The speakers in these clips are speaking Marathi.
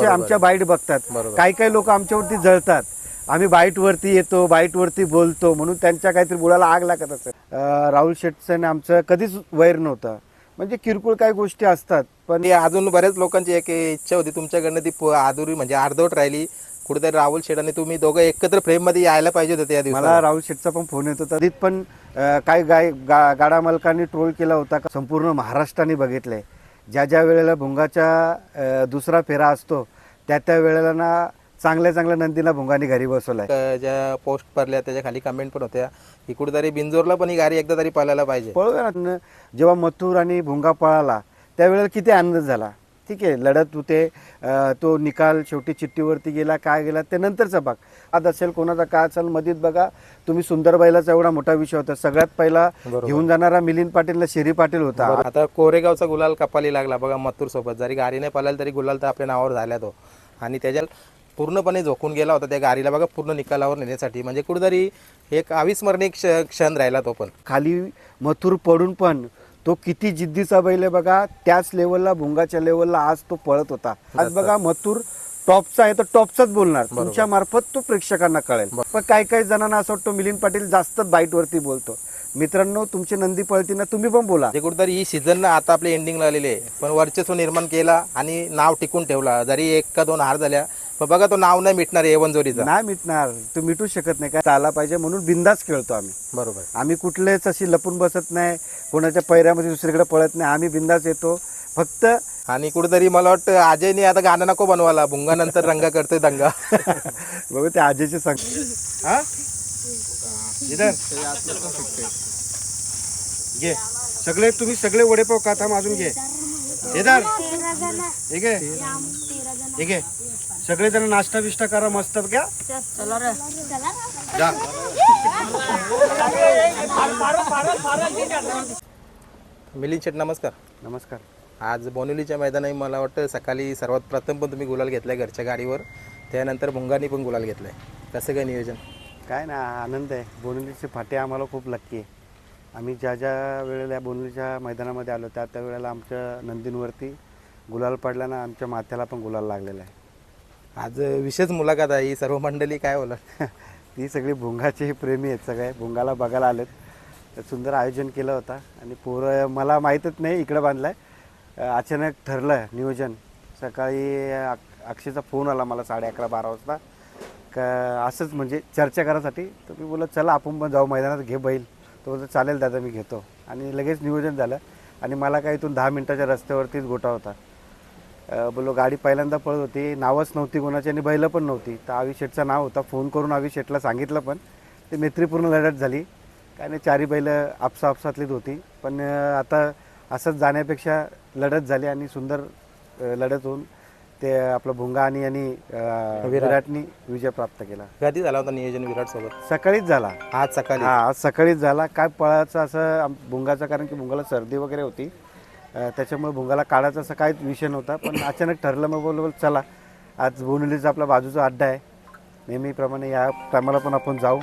ते आमच्या बाईट बघतात. काही काही लोक आमच्यावरती जळतात, आम्ही बाईटवरती येतो, बाईटवरती बोलतो म्हणून त्यांच्या काहीतरी बुडाला आग लागत असेल. राहुल शेटचं आमचं कधीच वैर नव्हतं, म्हणजे किरकोळ काही गोष्टी असतात. पण अजून बऱ्याच लोकांची एक इच्छा होती तुमच्याकडनं, ती अधुरी म्हणजे अर्धवट राहिली. कुठेतरी राहुल शेट आणि तुम्ही दोघं एकत्र फ्रेममध्ये यायला पाहिजे होते त्या दिवसाला. मला राहुल शेटचा पण फोन येत होता. तिथ पण काही गाडा मालकांनी ट्रोल केला होता. संपूर्ण महाराष्ट्राने बघितलंय, ज्या ज्या वेळेला भुंगाचा दुसरा फेरा असतो त्या वेळेला ना चांगल्या चांगल्या नंदीला भुंगाने घरी बसवलाय. ज्या पोस्ट पडल्या त्याच्या खाली कमेंट पण होत्या की कुठेतरी बिंजोरला पण ही गाडी एकदा तरी पळायला पाहिजे. पळूया ना. जेव्हा मथुर आणि भुंगा पळाला त्यावेळेला किती आनंद झाला. ठीक आहे, लढत होते, तो निकाल शेवटी चिठ्ठीवरती गेला, काय गेला ते नंतरचा भाग. आज असेल कोणाचा काय असेल, मधीत बघा तुम्ही सुंदरबाईलाचा एवढा मोठा विषय होता. सगळ्यात पहिला घेऊन जाणारा मिलिंद पाटीलला शिरी पाटील होता. आता कोरेगावचा गुलाल कपाली लागला बघा मथुर सोबत. जरी गाडीने पळाला तरी गुलाल तर आपल्या नावावर झाला तो, आणि त्याच्या पूर्णपणे झोकून गेला होता त्या गाडीला बघा पूर्ण निकालावर नेण्यासाठी. म्हणजे कुठेतरी एक अविस्मरणीय क्षण राहिला तो. पण खाली मथुर पडून पण तो किती जिद्दीचा बैल आहे बघा. त्याच लेवलला भुंगाच्या लेवलला आज तो पळत होता. आज बघा मथुर टॉपचा आहे तर टॉपचाच बोलणार, तुमच्या मार्फत तो प्रेक्षकांना कळेल. पण काही काही जणांना असं वाटतं मिलिंद पाटील जास्त बाईटवरती बोलतो. मित्रांनो, तुमची नंदी पळती ना, तुम्ही पण बोला. कुठेतरी ही सीझन आता आपली एंडिंगला आलेली आहे, पण वर्चस्व निर्माण केला आणि नाव टिकून ठेवला. जरी 1 का 2 हार झाल्या पण बघा तो नाव नाही मिटणार. एवनजोरीचा नाही मिटणार, तो मिटू शकत नाही. काय चालला पाहिजे म्हणून बिंदास खेळतो आम्ही. बरोबर, आम्ही कुठलेच अशी लपून बसत नाही, कोणाच्या पैऱ्यामध्ये दुसरीकडे पळत नाही. आम्ही बिंदास येतो फक्त. आणि कुठेतरी मला वाटतं अजयने आता गाणं नको बनवायला, भुंगा नंतर रंगा करतोय दंगा. बघू ते आजीचे सांग. हा इधर घे सगळे, तुम्ही सगळे वडेपाव खाता अजून घे. इधर ठीक आहे, ठीक आहे. सगळेजण नाश्ता बिष्टा करा मस्त घ्या. मिलिंद शेट नमस्कार. नमस्कार. आज बोनिवलीच्या मैदानात मला वाटतं सकाळी सर्वात प्रथम पण तुम्ही गुलाल घेतलाय घरच्या गाडीवर, त्यानंतर भुंगानी पण गुलाल घेतलाय. कसं काय नियोजन? काय ना, आनंद आहे. बोनिवलीचे फाटे आम्हाला खूप लक्की आहे. आम्ही ज्या ज्या वेळेला बोनिवलीच्या मैदानामध्ये आलो त्या वेळेला आमच्या नंदींवरती गुलाल पडला ना, आमच्या माथ्याला पण गुलाल लागलेला आहे. आज विशेष मुलाखत आहे. ही सर्व मंडळी काय बोला ती सगळी भुंगाचे प्रेमी आहेत, सगळे भुंगाला बघायला आलेत. तर सुंदर आयोजन केलं होतं आणि पोरं मला माहीतच नाही इकडं बांधलं आहे. अचानक ठरलं नियोजन. सकाळी अक्षयचा फोन आला मला 11:30-12 वाजता का असंच म्हणजे चर्चा करायसाठी. तर मी बोललो चला आपण पण जाऊ मैदानात, घे बैल. तो बोलतो चालेल दादा मी घेतो. आणि लगेच नियोजन झालं. आणि मला काय इथून 10 मिनिटाच्या रस्त्यावरतीच गोठा होता. बोलो गाडी पहिल्यांदा पळत होती, नावच नव्हती कोणाची आणि बैलं पण नव्हती. तर आवी शेटचं नाव होता. फोन करून आवी शेटला सांगितलं, पण ते मैत्रीपूर्ण लढत झाली. काय नाही, 4 बैलं आपसातलीच होती. पण आता असंच जाण्यापेक्षा लढत झाली आणि सुंदर लढत होऊन ते आपलं भुंगा आणि विराटनी विजय प्राप्त केला. कधी झाला होता नियोजन विराट सोबत? सकाळीच झाला. आज सकाळी? हा, आज सकाळीच झाला. काय पळायचं असं भुंगाचं, कारण की भुंगाला सर्दी वगैरे होती, त्याच्यामुळे भुंगाला काढायचा असं काहीच विषय नव्हता. पण अचानक ठरलं, मग बोललो चला आज बोनिवलीचा आपला बाजूचा अड्डा आहे, नेहमीप्रमाणे या टायमाला पण आपण जाऊ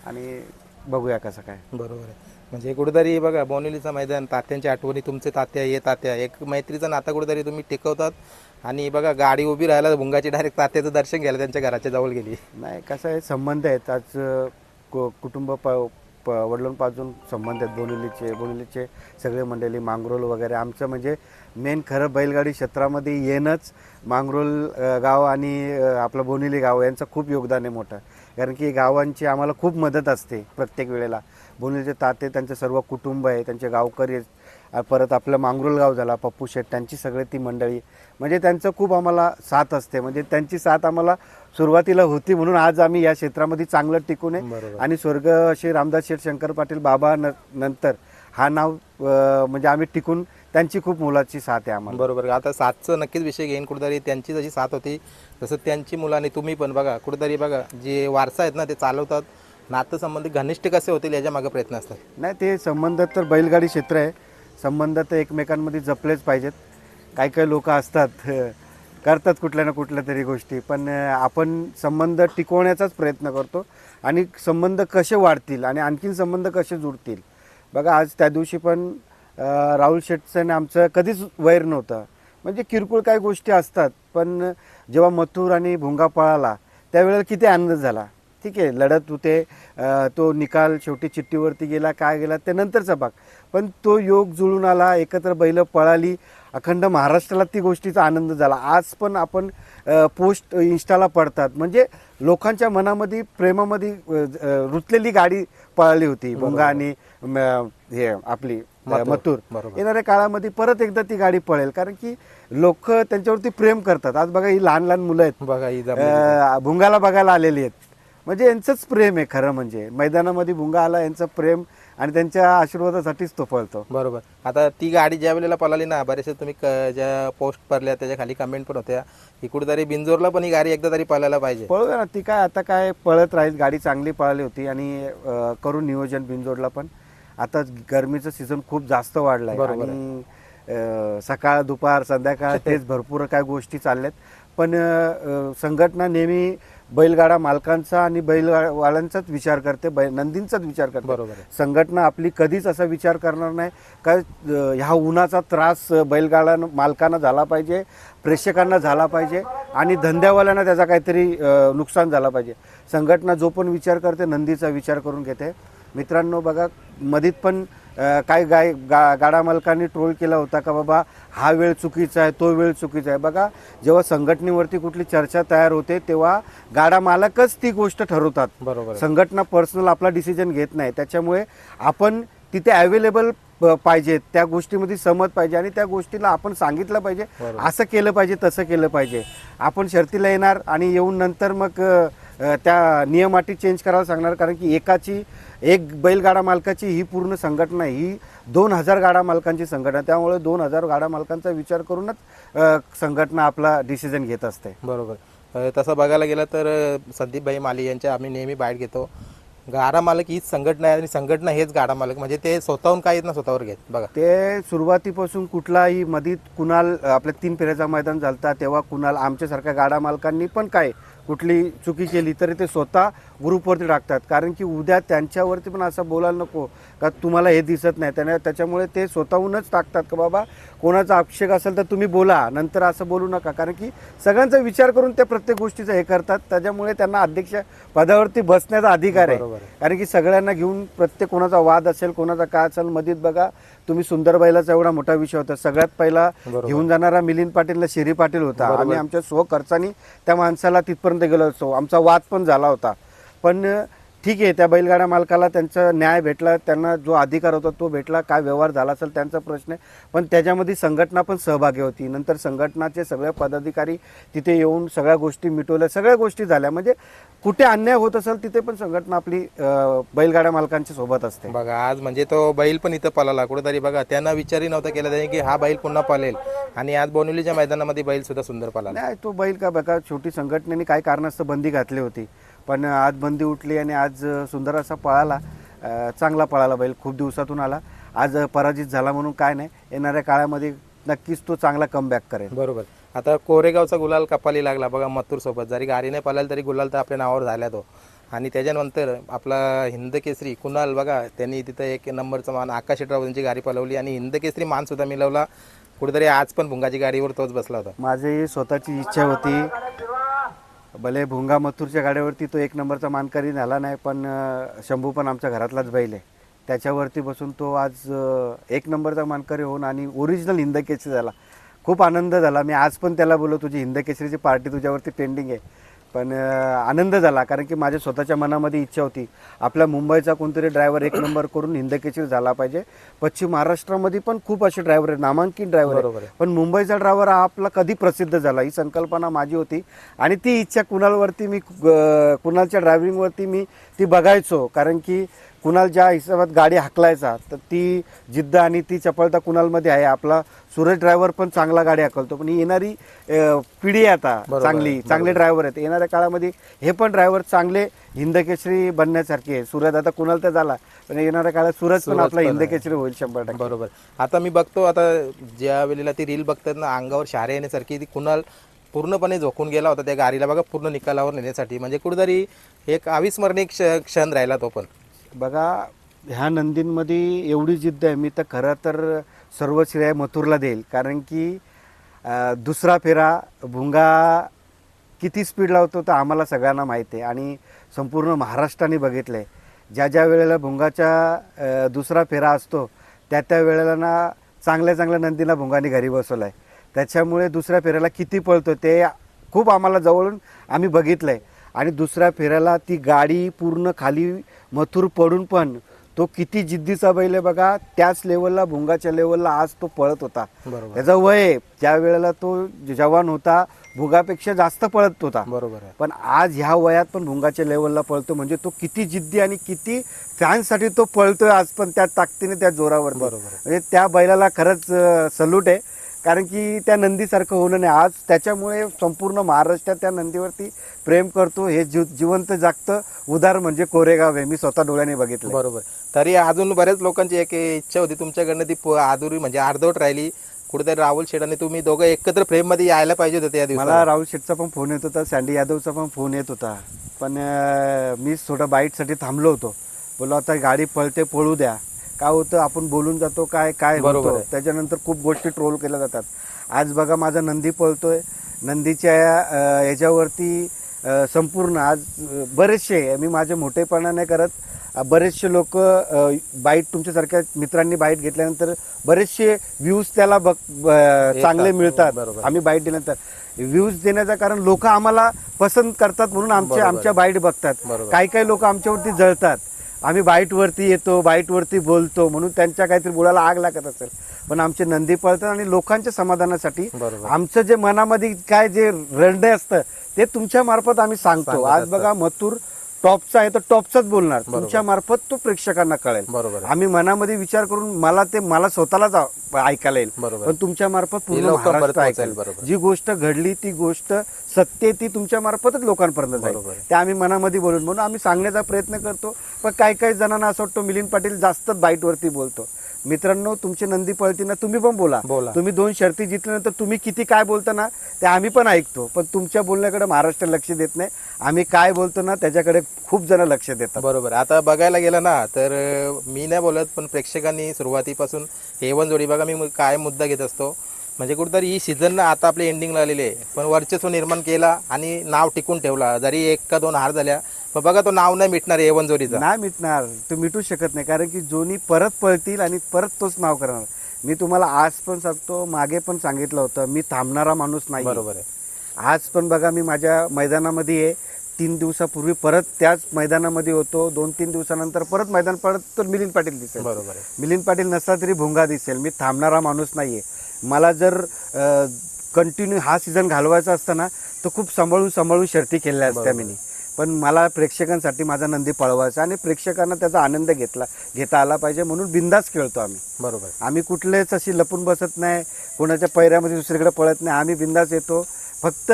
आणि बघूया कसं काय. बरोबर आहे. म्हणजे कुठेतरी बघा बोनिवलीचं मैदान, तात्यांच्या आठवणी, तुमचे तात्या हे तात्या, एक मैत्रीचा नाता कुठेतरी तुम्ही टिकवतात. आणि बघा गाडी उभी राहायला भुंगाची डायरेक्ट तात्याचं दर्शन घ्यायला त्यांच्या घराच्या जवळ गेली. नाही, कसं आहे, संबंध आहेत. आज कुटुंब वडिलांपासून संबंध आहेत. बोनिवलीचे सगळे मंडळी, मांगरोल वगैरे. आमचं म्हणजे मेन खरं बैलगाडी क्षेत्रामध्ये येणंच मांगरोल गाव आणि आपलं बोनिवली गाव यांचं खूप योगदान आहे मोठं. कारण की गावांची आम्हाला खूप मदत असते प्रत्येक वेळेला. बोनिवलीचे ताते, त्यांचं सर्व कुटुंब आहे, त्यांचे गावकरी आहेत. परत आपलं मांगरोल गाव झाला, पप्पू शेठ, त्यांची सगळी ती मंडळी, म्हणजे त्यांचं खूप आम्हाला साथ असते. म्हणजे त्यांची साथ आम्हाला सुरुवातीला होती म्हणून आज आम्ही या क्षेत्रामध्ये चांगलं टिकून आहे. आणि स्वर्ग श्री रामदास शेठ शंकर पाटील बाबा नंतर हा नाव म्हणजे आम्ही टिकून, त्यांची खूप मोलाची साथ आहे आम्हाला. बरोबर. आता साथचं नक्कीच विषय घेईन. कुठेतरी त्यांची जशी साथ होती तसं त्यांची मुलांनी तुम्ही पण बघा कुठेतरी बघा जे वारसा आहेत ना ते चालवतात. नातेसंबंधी घनिष्ठ कसे होतील याच्या मागे प्रयत्न असतात. नाही, ते संबंध तर बैलगाडी क्षेत्र आहे, संबंध तर एकमेकांमध्ये जपलेच पाहिजेत. काही काही लोक असतात करतात कुठल्या ना कुठल्या तरी गोष्टी, पण आपण संबंध टिकवण्याचाच प्रयत्न करतो. आणि संबंध कसे वाढतील आणि आणखीन संबंध कसे जुळतील. बघा आज त्या दिवशी पण राहुल शेटचं आमचं कधीच वैर नव्हतं, म्हणजे किरकोळ काही गोष्टी असतात, पण जेव्हा मथुर आणि भुंगा पळाला त्यावेळेला किती आनंद झाला. ठीक आहे, लढत होते, तो निकाल शेवटी चिठ्ठीवरती गेला, काय गेला ते नंतरचा भाग, पण तो योग जुळून आला, एकत्र बैल पळाली, अखंड महाराष्ट्राला ती गोष्टीचा आनंद झाला. आज पण आपण पोस्ट इंस्टाला पडतात, म्हणजे लोकांच्या मनामध्ये प्रेमामध्ये रुतलेली गाडी पळाली होती भुंगा आणि हे आपली मथुर. येणाऱ्या काळामध्ये परत एकदा ती गाडी पळेल, कारण की लोक त्यांच्यावरती प्रेम करतात. आज बघा ही लहान लहान मुलं आहेत, बघा ही भुंगाला बघायला आलेली आहेत, म्हणजे यांचंच प्रेम आहे खरं म्हणजे. मैदानामध्ये भुंगा आला, यांचं प्रेम आणि त्यांच्या आशीर्वादासाठीच तो पळतो. बरोबर. आता ती गाडी ज्या वेळेला पळाली ना, बरेचसे तुम्ही ज्या पोस्ट पडल्या त्याच्या खाली कमेंट पण होत्या की कुठेतरी बिंजोरला पण ही गाडी एकदा तरी पळायला पाहिजे. पळूया ना, ती काय आता काय पळत राहील, गाडी चांगली पळाली होती आणि करून नियोजन बिंजोडला पण. आता गरमीचं सीझन खूप जास्त वाढलंय आणि सकाळ दुपार संध्याकाळ तेच भरपूर काय गोष्टी चालल्यात, पण संघटना नेहमी बैलगाडा मालकांचा आणि बैलवाल्यांचाच विचार करते, नंदींचाच विचार करते. बरोबर. संघटना आपली कधीच असा विचार करणार नाही का ह्या उन्हाचा त्रास बैलगाडा मालकांना झाला पाहिजे, प्रेक्षकांना झाला पाहिजे आणि धंद्यावाल्यांना त्याचा काहीतरी नुकसान झाला पाहिजे. संघटना जो पण विचार करते नंदीचा विचार करून घेते. मित्रांनो बघा, मधीत पण काही गाडा मालकांनी ट्रोल केला होता का बाबा हा वेळ चुकीचा आहे, तो वेळ चुकीचा आहे. बघा, जेव्हा संघटनेवरती कुठली चर्चा तयार होते तेव्हा गाडा मालकच ती गोष्ट ठरवतात. बरोबर. संघटना पर्सनल आपला डिसिजन घेत नाही. त्याच्यामुळे आपण तिथे अवेलेबल पाहिजे, त्या गोष्टीमध्ये सहमत पाहिजे आणि त्या गोष्टीला आपण सांगितलं पाहिजे, असं केलं पाहिजे, तसं केलं पाहिजे. आपण शर्तीला येणार आणि येऊन नंतर मग त्या नियम अटी चेंज करायला सांगणार, कारण की एक बैलगाडा मालकाची ही पूर्ण संघटना, ही 2000 गाडा मालकांची संघटना, त्यामुळे 2000 गाडा मालकांचा विचार करूनच संघटना आपला डिसिजन घेत असते. बरोबर. तसं बघायला गेलं तर संदीपभाई माली यांच्या आम्ही नेहमी बाईट घेतो. गाडा मालक हीच संघटना आहे आणि संघटना हेच गाडा मालक, म्हणजे ते स्वतःहून काही ना स्वतःवर घेत. बघा, ते सुरुवातीपासून कुठलाही मधीत कुणाल आपल्या 3 फेऱ्याचा मैदान झालता तेव्हा कुणाल आमच्यासारख्या गाडा मालकांनी पण काय कुठली चुकी केली तरी ते स्वतः ग्रुपवरती टाकतात, कारण की उद्या त्यांच्यावरती पण असं बोलायला नको का तुम्हाला हे दिसत नाही. त्याच्यामुळे ते स्वतःहूनच टाकतात का बाबा कोणाचा आक्षेप असेल तर तुम्ही बोला, नंतर असं बोलू नका, कारण की सगळ्यांचा विचार करून ते प्रत्येक गोष्टीचं हे करतात. त्याच्यामुळे त्यांना अध्यक्ष पदावरती बसण्याचा अधिकार आहे, कारण की सगळ्यांना घेऊन प्रत्येक कोणाचा वाद असेल, कोणाचा काय असेल. मधीत बघा तुम्ही सुंदरबाईलाचा एवढा मोठा विषय होता, सगळ्यात पहिला घेऊन जाणारा मिलिंद पाटीलला शिरी पाटील होता. आम्ही आमच्या स्वखर्चाने त्या माणसाला तिथपर्यंत गेलो असतो, आमचा वाद पण झाला होता. पण ठीक आहे, त्या बैलगाडा मालकाला त्यांचा न्याय भेटला, त्यांना जो अधिकार होता तो भेटला. काय व्यवहार झाला असेल त्यांचा प्रश्न आहे, पण त्याच्यामध्ये संघटना पण सहभागी होती. नंतर संघटनाचे सगळे पदाधिकारी तिथे येऊन सगळ्या गोष्टी मिटवल्या, सगळ्या गोष्टी झाल्या. म्हणजे कुठे अन्याय होत असेल तिथे पण संघटना आपली बैलगाड्या मालकांच्या सोबत असते. बघा, आज म्हणजे तो बैल पण इथं पळाला कुठेतरी. बघा, त्यांना विचारही नव्हता केला त्याने की हा बैल पुन्हा पळेल, आणि आज बोनिवलीच्या मैदानामध्ये बैल सुद्धा सुंदर पळाला. नाही, तो बैल का बघा, छोटी संघटनेने काही कारणास्तव बंदी घातली होती, पण आज बंदी उठली आणि आज सुंदर असा पळाला, चांगला पळाला बैल. खूप दिवसातून आला, आज पराजित झाला म्हणून काय नाही, येणाऱ्या काळामध्ये नक्कीच तो चांगला कमबॅक करेल. बरोबर. आता कोरेगावचा गुलाल कपाली लागला बघा मथुर सोबत. जरी गाडी नाही पळाली तरी गुलाल तर आपल्या नावावर झाला तो. आणि त्याच्यानंतर आपला हिंद केसरी कुणाल बघा, त्यांनी तिथं 1 नंबरचा मान आकाश शेटराव यांची गाडी पळवली आणि हिंद केसरी मान सुद्धा मिळवला. कुठेतरी आज पण भुंगाची गाडीवर तोच बसला होता. माझी स्वतःची इच्छा होती, भले भुंगा मथुरच्या गाडीवरती तो 1 नंबरचा मानकरी झाला नाही, पण शंभू पण आमच्या घरातलाच बैल आहे, त्याच्यावरती बसून तो आज 1 नंबरचा मानकरी होऊन आणि ओरिजिनल हिंद केसरी झाला. खूप आनंद झाला. मी आज पण त्याला बोललो तुझी हिंद केसरीची पार्टी तुझ्यावरती पेंडिंग आहे, पण आनंद झाला, कारण की माझ्या स्वतःच्या मनामध्ये इच्छा होती आपल्या मुंबईचा कोणतरी ड्रायव्हर 1 नंबर करून हिंद केसरी झाला पाहिजे. पश्चिम महाराष्ट्रामध्ये पण खूप असे ड्रायव्हर आहेत, नामांकित ड्रायव्हर आहे, पण मुंबईचा ड्रायव्हर हा आपला कधी प्रसिद्ध झाला, ही संकल्पना माझी होती. आणि ती इच्छा कुणालच्या ड्रायव्हिंगवरती मी ती बघायचो, कारण की कुणाल ज्या हिशोबात गाडी हाकलायचा तर ती जिद्द आणि ती चपळता कुणालमध्ये आहे. आपला सूरज ड्रायव्हर पण चांगला गाडी हाकलतो, पण येणारी पिढी आता चांगले ड्रायव्हर आहेत. येणाऱ्या काळामध्ये हे पण ड्रायव्हर चांगले हिंदकेसरी बनण्यासारखे आहे. सूरज आता कुणाल तर झाला, पण येणाऱ्या काळात सूरज पण आपला हिंदकेसरी होईल 100%. बरोबर. आता मी बघतो, आता ज्या वेळेला ती रील बघतात ना, अंगावर शारे येण्यासारखी ती कुणाल पूर्णपणे झोकून गेला होता त्या गाडीला बघा, पूर्ण निकालावर नेण्यासाठी. म्हणजे कुठेतरी एक अविस्मरणीय क्षण राहिला तो पण. बघा, ह्या नंदींमध्ये एवढी जिद्द आहे, मी तर खरं तर सर्व श्रेय मथुरला देईल, कारण की दुसरा फेरा भुंगा किती स्पीड लावतो तर आम्हाला सगळ्यांना माहिती आहे आणि संपूर्ण महाराष्ट्राने बघितलं आहे. ज्या ज्या वेळेला भुंगाचा दुसरा फेरा असतो त्या वेळेला ना चांगल्या चांगल्या नंदीला भुंगाने घरी बसवलं आहे. त्याच्यामुळे दुसऱ्या फेऱ्याला किती पळतो ते खूप आम्हाला जवळून आम्ही बघितलं आहे. आणि दुसऱ्या फेऱ्याला ती गाडी पूर्ण खाली मथुर पडून पण तो किती जिद्दीचा बैल आहे बघा. त्याच लेवलला भुंगाच्या लेवलला आज तो पळत होता. बरोबर त्याचा वय ज्या वेळेला तो जवान होता भुंगापेक्षा जास्त पळत होता. बरोबर आहे. पण आज ह्या वयात पण भुंगाच्या लेवलला पळतो म्हणजे तो किती जिद्दी आणि किती फॅनसाठी तो पळतोय आज पण त्या ताकदीने त्या जोरावर. बरोबर आहे. म्हणजे त्या बैलाला खरंच सल्यूट आहे. कारण की त्या नंदीसारखं होणं नाही आज. त्याच्यामुळे संपूर्ण महाराष्ट्रात त्या नंदीवरती प्रेम करतो. हे जिवंत जागतं उदाहरण म्हणजे कोरेगाव आहे. मी स्वतः डोळ्याने बघितलं. बरोबर. तरी अजून बऱ्याच लोकांची एक इच्छा होती तुमच्याकडनं ती अधुरी म्हणजे अर्धवट राहिली. कुठेतरी राहुल शेठ आणि तुम्ही दोघं एकत्र फ्रेम मध्ये यायला पाहिजे होते त्या दिवशी. मला राहुल शेठचा पण फोन येत होता, सँडी यादवचा पण फोन येत होता. पण मी थोडं बाईटसाठी थांबलो होतो. बोललो आता गाडी पळते पळू द्या. काय होतं आपण बोलून जातो काय काय बरोबर होतं आहे. त्याच्यानंतर खूप गोष्टी ट्रोल केल्या जातात. आज बघा माझा नंदी पळतोय. नंदीच्या याच्यावरती संपूर्ण आज बरेचसे मी माझे मोठेपणा नाही करत. बरेचसे लोक बाईट तुमच्यासारख्या मित्रांनी बाईट घेतल्यानंतर बरेचसे व्ह्यूज त्याला चांगले मिळतात. बरोबर. आम्ही बाईट दिल्यानंतर व्ह्यूज देण्याचं कारण लोक आम्हाला पसंत करतात म्हणून आमच्या बाईट बघतात. बरोबर. काही लोक आमच्यावरती जळतात. आम्ही बाईटवरती येतो बाईटवरती बोलतो म्हणून त्यांच्या काहीतरी बोलायला आग लागत असेल. पण आमचे नंदी पळतात आणि लोकांच्या समाधानासाठी बरोबर. आमचं जे मनामध्ये काय जे रडणे असतं ते तुमच्या मार्फत आम्ही सांगतो. सांगत आज असतात. बघा मथुर टॉपचा आहे तर टॉपचाच बोलणार. बरोबर. तुमच्या मार्फत तो प्रेक्षकांना कळेल. बरोबर. आम्ही मनामध्ये विचार करून मला स्वतःलाच ऐकायला येईल. बरोबर. पण तुमच्या मार्फत पूर्ण लोकांपर्यंत महाराष्ट्र पोहोचेल. ऐकेल. बरोबर. जी गोष्ट घडली ती गोष्ट सत्य आहे, ती तुमच्या मार्फतच लोकांपर्यंत जाईल. बरोबर. ते आम्ही मनामध्ये बोलून म्हणून आम्ही सांगण्याचा प्रयत्न करतो. पण काही जणांना असं वाटतं मिलिंद पाटील जास्तच बाईटवरती बोलतो. मित्रांनो तुमचे नंदी पळतील ना तुम्ही पण बोला. तुम्ही 2 शर्ती जिंकल्यानंतर तुम्ही किती काय बोलता ना ते आम्ही पण ऐकतो. पण तुमच्या बोलण्याकडे महाराष्ट्र लक्ष देत नाही. आम्ही काय बोलतो ना त्याच्याकडे खूप जण लक्ष देतात. बरोबर. आता बघायला गेलं ना तर मी नाही बोलत पण प्रेक्षकांनी सुरुवातीपासून A1 जोडी बघा मी काय मुद्दा घेत असतो म्हणजे कुठेतरी ही सीझन ना आता आपले एंडिंगला आलेले आहे पण वर्चस्व निर्माण केला आणि नाव टिकून ठेवला. जरी 1 का 2 हार झाल्या पण बघा तो नाव नाही मिटणार A1 जोडीचा. नाही मिटणार. तो मिटू शकत नाही कारण की जोनी परत पळतील आणि परत तोच नाव करणार. मी तुम्हाला आज पण सांगतो मागे पण सांगितलं होतं मी थांबणारा माणूस नाही. बरोबर आहे. आज पण बघा मी माझ्या मैदानामध्ये आहे. 3 दिवसापूर्वी परत त्याच मैदानामध्ये होतो. 2-3 दिवसानंतर परत मैदान पडत तर मिलिंद पाटील दिसेल. बरोबर आहे. मिलिंद पाटील नसला तरी भुंगा दिसेल. मी थांबणारा माणूस नाहीये. मला जर कंटिन्यू हा सीझन घालवायचा असता ना तर खूप सांभाळून शर्ती केल्या असत्या मी. पण मला प्रेक्षकांसाठी माझा नंदी पळवायचा आणि प्रेक्षकांना त्याचा आनंद घेता आला पाहिजे म्हणून बिंदास खेळतो आम्ही. बरोबर. आम्ही कुठलेच अशी लपून बसत नाही. कोणाच्या पैऱ्यामध्ये दुसरीकडे पळत नाही. आम्ही बिंदास येतो. फक्त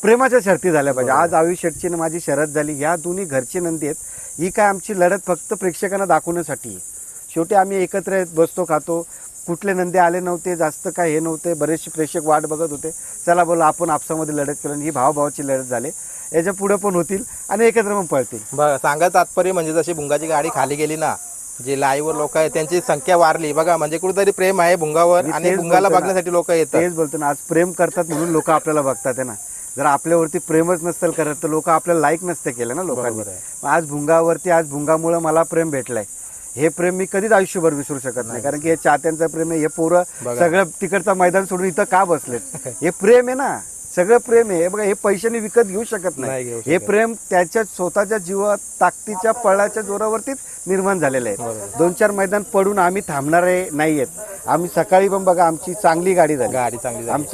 प्रेमाच्या शर्ती झाल्या पाहिजे. आज आयुष शेटची आणि माझी शर्यत झाली. ह्या दोन्ही घरची नंदी आहेत. ही काय आमची लढत फक्त प्रेक्षकांना दाखवण्यासाठी आहे. शेवटी आम्ही एकत्र बसतो खातो. कुठले नंदी आले नव्हते जास्त काय हे नव्हते. बरेचसे प्रेक्षक वाट बघत होते. चला बोला आपण आपसामध्ये लढत केलं. ही भावाभावाची लढत झाली. याच्या पुढे पण होतील आणि एकत्र पण पळतील. बघा सांगा तात्पर्य म्हणजे जशी भुंगाची गाडी खाली गेली ना जे लाईव्हवर लोक आहेत त्यांची संख्या वाढली बघा म्हणजे कुठेतरी प्रेम आहे भुंगावर आणि भुंगाला बघण्यासाठी लोक येतात. तेच बोलतो ना आज प्रेम करतात म्हणून लोक आपल्याला बघतात आहे ना. जर आपल्यावरती प्रेमच नसतं करत तर लोक आपल्याला लाईक नसते केलं ना लोकांनी. आज भुंगावरती आज भुंगामुळे मला प्रेम भेटलंय. हे प्रेम मी कधीच आयुष्यभर विसरू शकत नाही कारण की हे चाहत्यांचं प्रेम आहे. हे पोरं सगळं तिकडचं मैदान सोडून इथं का बसलेत. हे प्रेम आहे ना. सगळं प्रेम आहे. बघा हे पैशाने विकत घेऊ शकत नाही. हे प्रेम त्याच्या स्वतःच्या जीवात ताकदीच्या पळाच्या जोरावरतीच निर्माण झालेलं आहे. 2-4 मैदान पडून आम्ही थांबणारे नाहीयेत. आम्ही सकाळी पण बघा आमची चांगली गाडी झाली.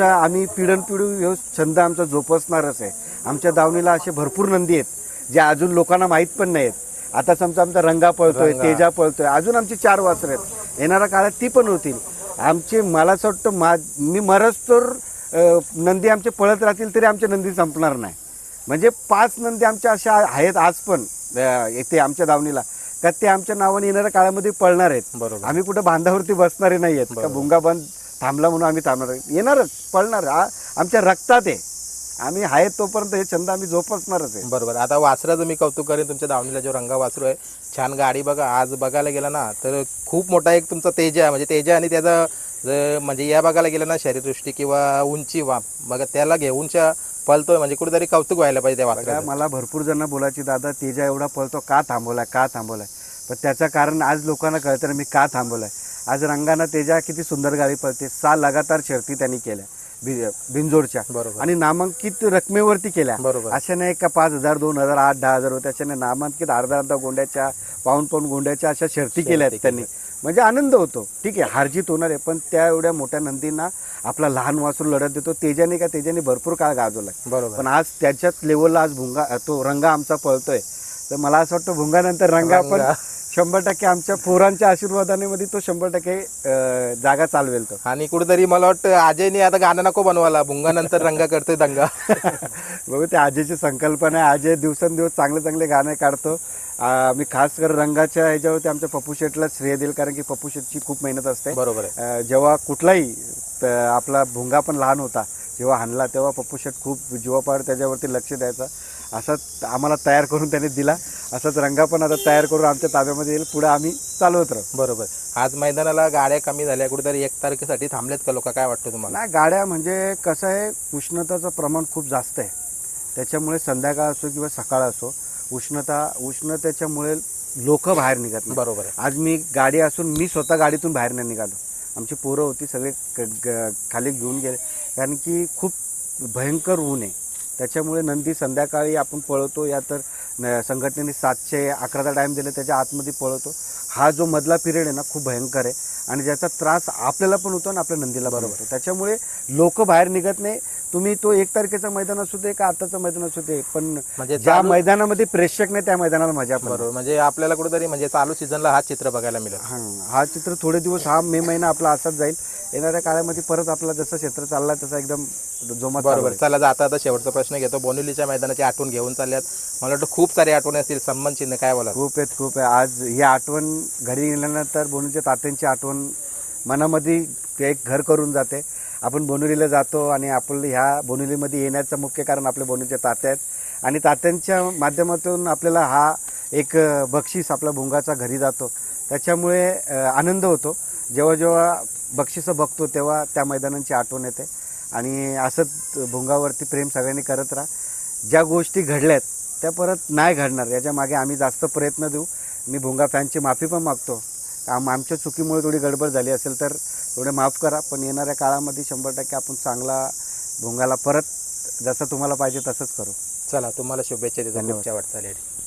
आम्ही पिढी छंद आमचा जोपासणारच आहे. आमच्या दावणीला असे भरपूर नंदी आहेत जे अजून लोकांना माहीत पण नाहीत. आता समजा आमचा रंगा पळतोय तेजा पळतोय अजून आमची 4 वासरं आहेत. येणाऱ्या काळात ती पण होतील आमची. मला असं वाटतं मी मरच तर नंदी आमचे पळत राहतील तरी आमचे नंदी संपणार नाही. म्हणजे 5 नंदी आमच्या अशा आहेत आज पण येते आमच्या दावणीला का ते आमच्या नावाने येणाऱ्या काळामध्ये पळणार आहेत. बरोबर. आम्ही कुठं बांधावरती बसणारे नाही आहेत का भुंगा बंद थांबला म्हणून आम्ही थांबणार. येणारच पळणार. आमच्या रक्तात आहे. आम्ही आहे तोपर्यंत हे छंद आम्ही जोपासणारच आहे. बरोबर. आता वासराचं मी कौतुक करेन तुमच्या दावणीला जो रंगा वासरू आहे छान गाडी बघा आज बघायला गेला ना तर खूप मोठा एक तुमचा तेजा म्हणजे तेजा आणि त्याचा जर म्हणजे या भागाला गेलं ना शरीरदृष्टी किंवा उंची वाप बघा त्याला घेऊनच्या पळतोय म्हणजे कुठेतरी कौतुक व्हायला पाहिजे त्या बघा, वासराचं. मला भरपूर जण बोलायची दादा तेजा एवढा पळतो का थांबवलाय. पण त्याचं कारण आज लोकांना कळतं ना मी का थांबवलाय. आज रंगानं तेजा किती सुंदर गाडी पळते. 6 लगातार शर्ती त्यांनी केल्या बिनजोडच्या बरोबर आणि नामांकित रकमेवरती केल्या. बरोबर अशा नाही का 5,000 2,000 8,000 10,000 होते अशाने नामांकित अर्धा गोंड्याच्या पाऊण गोंड्याच्या अशा शर्ती केल्या आहेत त्यांनी. म्हणजे आनंद होतो. ठीक आहे हारजीत होणार आहे पण त्या एवढ्या मोठ्या नंदींना आपला लहान वासरू लढत देतो. तेजाने भरपूर काळ गाजवलाय. बरोबर पण आज त्याच्याच लेवलला आज तो रंगा आमचा पळतोय. तर मला असं वाटतं भुंगानंतर रंगा पण 100% आमच्या पोरांच्या आशीर्वादाने मध्ये तो 100% जागा चालवेल तो. आणि कुठेतरी मला वाटतं अजयने आता गाणं नको बनवायला भुंगानंतर रंगा करतोय दंगा. बघू ते अजयची संकल्पना आहे. अजय दिवसेंदिवस चांगले गाणे काढतो. मी खास कर रंगाच्या ह्याच्यावरती आमच्या पप्पू शेटला श्रेय देईल कारण की पप्पू शेटची खूप मेहनत असते. बरोबर आहे. जेव्हा कुठलाही आपला भुंगा पण लहान होता जेव्हा हाणला तेव्हा पप्पू शेट खूप जीवापाड त्याच्यावरती लक्ष द्यायचा. असाच आम्हाला तयार करून त्याने दिला. असाच रंगा पण आता तयार करून आमच्या ताब्यामध्ये येईल. पुढे आम्ही चालवत राहू. बरोबर. आज मैदानाला गाड्या कमी झाल्या कुठेतरी 1 तारखेसाठी थांबलेत का लोक काय वाटतं तुम्हाला? नाही गाड्या म्हणजे कसं आहे उष्णताचं प्रमाण खूप जास्त आहे. त्याच्यामुळे संध्याकाळ असो किंवा सकाळ असो उष्णतेच्यामुळे लोक बाहेर निघत नाही. बरोबर आहे. आज मी गाडी असून मी स्वतः गाडीतून बाहेर नाही निघालो. आमची पोरं होती सगळे खाली घेऊन गेले कारण की खूप भयंकर ऊन आहे. त्याच्यामुळे नंदी संध्याकाळी आपण पळवतो या तर संघटनेने 711चा टाईम दिला त्याच्या आतमध्ये पळवतो. हा जो मधला पिरियड आहे ना खूप भयंकर आहे आणि ज्याचा त्रास आपल्याला पण होतो आणि आपल्या नंदीला पण होतो. त्याच्यामुळे लोक बाहेर निघत नाही. तुम्ही तो 1 तारखेचा मैदान असू दे का आताचं मैदान असू दे पण म्हणजे ज्या मैदानामध्ये प्रेक्षक नाही त्या मैदानाला मजा पण. बरोबर. म्हणजे आपल्याला कुठेतरी म्हणजे चालू सीझनला हा चित्र बघायला मिळेल. हा चित्र थोडे दिवस हा मे महिना आपला असाच जाईल. येणाऱ्या काळामध्ये परत आपला जसं क्षेत्र चालला तसा एकदम जोमात. बरोबर. चला जाता आता शेवटचा प्रश्न घेतो. बोनिवलीच्या मैदानाची आठवण घेऊन चालल्यात. मला वाटतं खूप सारी आठवणी असतील. सन्मान चिन्ह काय बोला? खूप आहे. आज ही आठवण घरी गेल्यानंतर बोनिवलीच्या तात्यांची आठवण मनामध्ये एक घर करून जाते. आपण बोनिवलीला जातो आणि आपण ह्या बोनिवलीमध्ये येण्याचं मुख्य कारण आपल्या बोनिवलीचे तात्या आहेत आणि तात्यांच्या माध्यमातून आपल्याला हा एक बक्षीस आपला भुंगाचा घरी जातो. त्याच्यामुळे आनंद होतो. जेव्हा बक्षिसं बघतो तेव्हा त्या मैदानांची आठवण येते आणि असंच भुंगावरती प्रेम सगळ्यांनी करत राहा. ज्या गोष्टी घडल्यात त्या परत नाही घडणार याच्या मागे आम्ही जास्त प्रयत्न देऊ. मी भुंगा फॅनची माफी पण मागतो. आमच्या चुकीमुळे थोडी गडबड झाली असेल तर थोडे माफ करा. पण येणाऱ्या काळामध्ये 100% आपण चांगला भुंगाला परत जसं तुम्हाला पाहिजे तसंच करू. चला तुम्हाला शुभेच्छा देतो. धन्यवाद. पुढच्या वाटचालीसाठी.